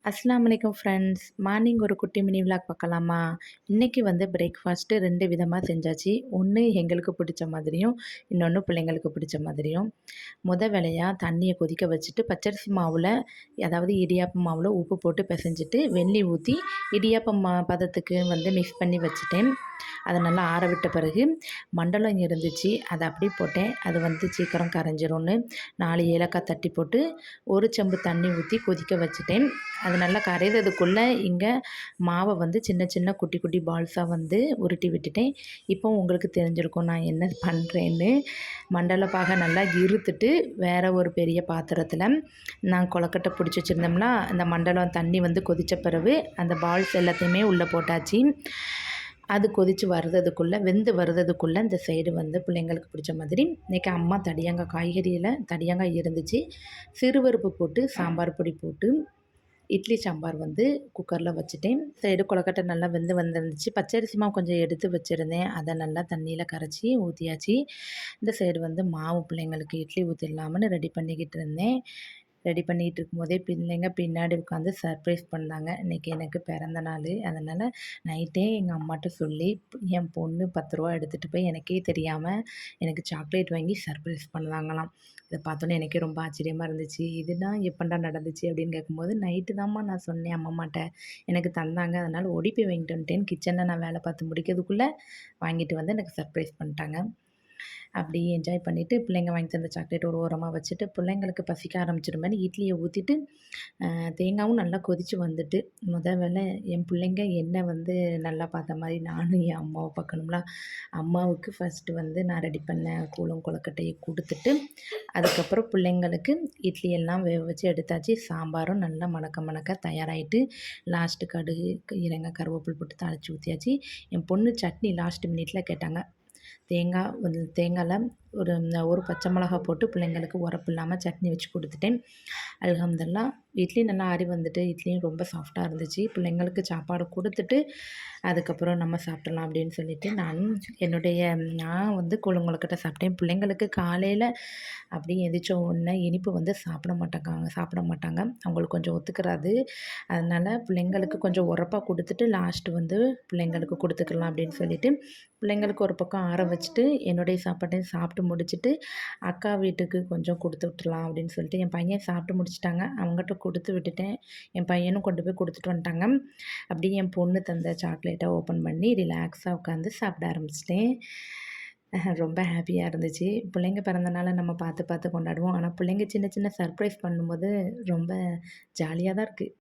அஸ்ஸலாமு அலைக்கும் friends. Morning ஒரு குட்டி மினி விலாக் பார்க்கலாமா? இன்னைக்கு வந்து பிரேக்ஃபாஸ்ட்டு 2 விதமா செஞ்சாச்சு. ஒண்ணு எங்களுக்கு பிடிச்ச மாதிரியும், இன்னொன்னு பிள்ளைங்களுக்கு பிடிச்ச மாதிரியும். வேலையா தண்ணிய கொதிக்க வச்சுட்டு, பச்சரிசி மாவுல அதாவது இடியாப்ப மாவுல உப்பு போட்டு பெசஞ்சிட்டு, வெந்நீர் ஊத்தி இடியாப்பம் பதத்துக்கு வந்து மிக்ஸ் பண்ணி வச்சுட்டேன். அத நல்லா ஆற விட்ட பிறகு மண்டலம் இருந்துச்சு. அத அப்படியே போட்டேன். அது வந்து சீக்கிரம் கரைஞ்சிரும்னு 4 ஏலக்காய் தட்டி போட்டு, 1 செம்பு தண்ணி ஊத்தி கொதிக்க வச்சுட்டேன். அது நல்லா கரையிறதுக்குள்ள இங்க மாவ வந்து சின்ன சின்ன குட்டி குட்டி பால்ஸா வந்து உருட்டி விட்டுட்டேன். இப்போ உங்களுக்கு தெரிஞ்சிருக்கும் நான் என்ன பண்றேன்னு. மண்டல பாக நல்லா இறுத்துட்டு, வேற ஒரு பெரிய பாத்திரத்தில நான் கொழக்கட்டை பிடிச்சி வச்சிருந்தோம்னா, அந்த மண்டலம் தண்ணி வந்து கொதிச்ச பிறகு அந்த பால்ஸ் எல்லாத்தையுமே உள்ள போட்டாச்சு. அது கொதிச்சு வர்றதுக்குள்ள வெந்து வர்றதுக்குள்ள இந்த சைடு வந்து பிள்ளைங்களுக்கு பிடிச்ச மாதிரி இன்றைக்கி அம்மா தடியங்காய் காய்கறியில் தடியங்காய் இருந்துச்சு. சிறுபருப்பு போட்டு சாம்பார் பொடி போட்டு இட்லி சாம்பார் வந்து குக்கரில் வச்சுட்டேன். சைடு கொழுக்கட்டை நல்லா வெந்து வந்துருந்துச்சு. பச்சரிசி மாவு கொஞ்சம் எடுத்து வச்சுருந்தேன். அதை நல்லா தண்ணியில் கரைச்சி ஊற்றியாச்சு. இந்த சைடு வந்து மாவு பிள்ளைங்களுக்கு இட்லி ஊற்றிடலாம்னு ரெடி பண்ணிக்கிட்டு இருந்தேன். ரெடி பண்ணிகிட்டு இருக்கும்போதே பிள்ளைங்க பின்னாடி உட்காந்து சர்ப்ரைஸ் பண்ணாங்க. இன்றைக்கி எனக்கு பிறந்த நாள். அதனால் நைட்டே எங்கள் அம்மாட்ட சொல்லி என் பொண்ணு ரூ. 10 எடுத்துகிட்டு போய் எனக்கே தெரியாமல் எனக்கு சாக்லேட் வாங்கி சர்ப்ரைஸ் பண்ணாங்களாம். இதை பார்த்தோன்னே எனக்கே ரொம்ப ஆச்சரியமாக இருந்துச்சு. இதுதான் எப்போடா நடந்துச்சு அப்படின்னு கேட்கும்போது, நைட்டு தாம்மா நான் சொன்னேன் அம்மம்மாட்ட. எனக்கு தந்தாங்க. அதனால் ஓடி போய் வாங்கிட்டு வந்துட்டேன். கிச்சனில் நான் வேலை பார்த்து முடிக்கிறதுக்குள்ளே வாங்கிட்டு வந்து எனக்கு சர்ப்ரைஸ் பண்ணிட்டாங்க. அப்படியே என்ஜாய் பண்ணிவிட்டு பிள்ளைங்க வாங்கி தந்த சாக்லேட் ஒரு ஓரமாக வச்சுட்டு, பிள்ளைங்களுக்கு பசிக்க ஆரம்பிச்சிருமேன்னு இட்லியை ஊற்றிட்டு தேங்காயும் நல்லா கொதித்து வந்துட்டு, வேளை என் பிள்ளைங்க என்னை வந்து நல்லா பார்த்த மாதிரி நானும் என் அம்மாவை பார்க்கணும்ல. அம்மாவுக்கு ஃபஸ்ட்டு வந்து நான் ரெடி பண்ண கூழும் கொழுக்கட்டையை கொடுத்துட்டு, அதுக்கப்புறம் பிள்ளைங்களுக்கு இட்லி எல்லாம் வேக வச்சு எடுத்தாச்சு. சாம்பாரும் நல்லா மணக்க மணக்க தயாராகிட்டு, லாஸ்ட்டு கடுகு இறங்க கருவேப்பிலை போட்டு தாளித்து ஊற்றியாச்சு. என் பொண்ணு சட்னி லாஸ்ட் மினிட்ல கேட்டாங்க. தேங்காய்ல ஒரு பச்சை மிளகா போட்டு பிள்ளைங்களுக்கு உரப்பு இல்லாமல் சட்னி வச்சு கொடுத்துட்டேன். அல்ஹம்துலில்லாஹ் இட்லி நல்லா ஆறி வந்துட்டு, இட்லியும் ரொம்ப சாஃப்டாக இருந்துச்சு. பிள்ளைங்களுக்கு சாப்பாடு கொடுத்துட்டு, அதுக்கப்புறம் நம்ம சாப்பிட்றலாம் அப்படின்னு சொல்லிட்டு நான் வந்து கொழுக்கட்டை சாப்பிட்டேன். பிள்ளைங்களுக்கு காலையில் அப்படியே எந்திரிச்ச உடனே இனிப்பு வந்து சாப்பிட மாட்டாங்க. அவங்களுக்கு கொஞ்சம் ஒத்துக்கிறாது. அதனால் பிள்ளைங்களுக்கு கொஞ்சம் உரப்பா கொடுத்துட்டு, லாஸ்ட்டு வந்து பிள்ளைங்களுக்கு கொடுத்துக்கலாம் அப்படின்னு சொல்லிட்டு, பிள்ளைங்களுக்கு ஒரு பக்கம் ஆற வச்சுட்டு, என்னுடைய சாப்பாட்டையும் சாப்பிட்டு முடிச்சுட்டு, அக்கா வீட்டுக்கு கொஞ்சம் கொடுத்து விட்டுறலாம் அப்படின்னு சொல்லிட்டு, என் பையன் சாப்பிட்டு முடிச்சுட்டாங்க. அவங்ககிட்ட கொடுத்து விட்டுட்டேன். என் பையனும் கொண்டு போய் கொடுத்துட்டு வந்துட்டாங்க. அப்படியே என் பொண்ணு தந்த சாக்லேட்டை ஓப்பன் பண்ணி ரிலாக்ஸாக உட்காந்து சாப்பிட ஆரம்பிச்சிட்டேன். ரொம்ப ஹாப்பியாக இருந்துச்சு. பிள்ளைங்க பிறந்தநாள நம்ம பார்த்து பார்த்து கொண்டாடுவோம். ஆனால் பிள்ளைங்க சின்ன சின்ன சர்ப்ரைஸ் பண்ணும்போது ரொம்ப ஜாலியாக தான் இருக்குது.